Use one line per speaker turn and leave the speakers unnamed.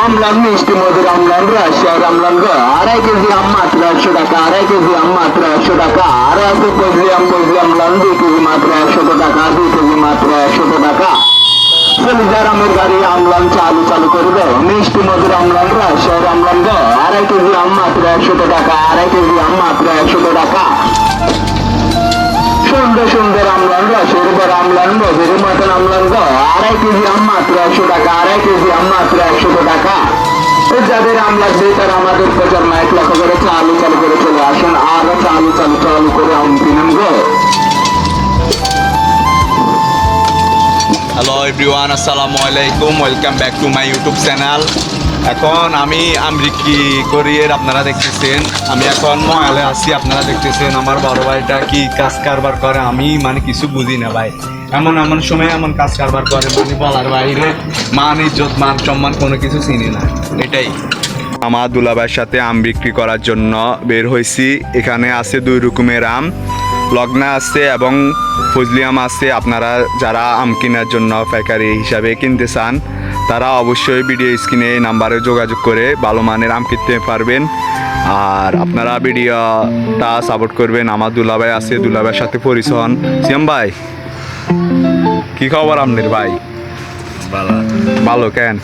আমলান মিষ্টি মধুর আমলান রাজশাহীর আমলান গো 2.5 কেজি আম মাত্র 100 টাকা 2.5 কেজি আম মাত্র 100 টাকা আর আছে ফজলি আমলান 2 কেজি মাত্র 100 টাকা 2 কেজি মাত্র 100 টাকা চলিদার আমের গাড়ি আমলান চালু করবে মিষ্টি মধুর আমলান রাজশাহীর আমলান গো 2.5 কেজি আম মাত্র 100 টাকা 2.5 কেজি আম মাত্র 100 টাকা সুন্দর আমলান রসের বড় আমলান মধুর মতন আমলান গো 2.5 কেজি আম মাত্র 100 টাকা 2.5 কেজি আম মাত্র 100 টাকা যাদের আম লাগবে তারা আমাদের প্রচার মাইক লক্ষ্য করে চালু করে চলে আসেন আর চালু করে আম কিনুন গো।
হ্যালো এভরিওয়ান, আসসালামু আলাইকুম, welcome back to my YouTube channel. এখন আমি বিক্রি করি আপনারা দেখতেছেন, আমি এখন মহালে আছি। আপনারা দেখতেছেন আমার বড় ভাইটা কি কাজ কারবার করে, আমি মানে কিছু বুঝি না ভাই। এমন সময় এমন কাজ কারবার করে মানে বলার বাইরে, মান ইজ্জত মান সম্মান কোনো কিছু চিনি না। এটাই আমার দুলাভাইয়ের সাথে আম বিক্রি করার জন্য বের হয়েছি। এখানে আছে 2 রকমের আম, লগ্না আছে এবং ফজলি আম আছে। আপনারা যারা আম কেনার জন্য পাইকারি হিসাবে কিনতে চান তারা অবশ্যই ভিডিও স্ক্রিনে নাম্বারে যোগাযোগ করে ভালো মানের আম কিনতে পারবেন। আর আপনারা ভিডিওটা সাপোর্ট করবেন। আমার দুলাভাই আছে, দুলাভাইয়ের সাথে পরিচয় হন। সিয়াম ভাই, কি খবর আপনার ভাই? ভালো। কেন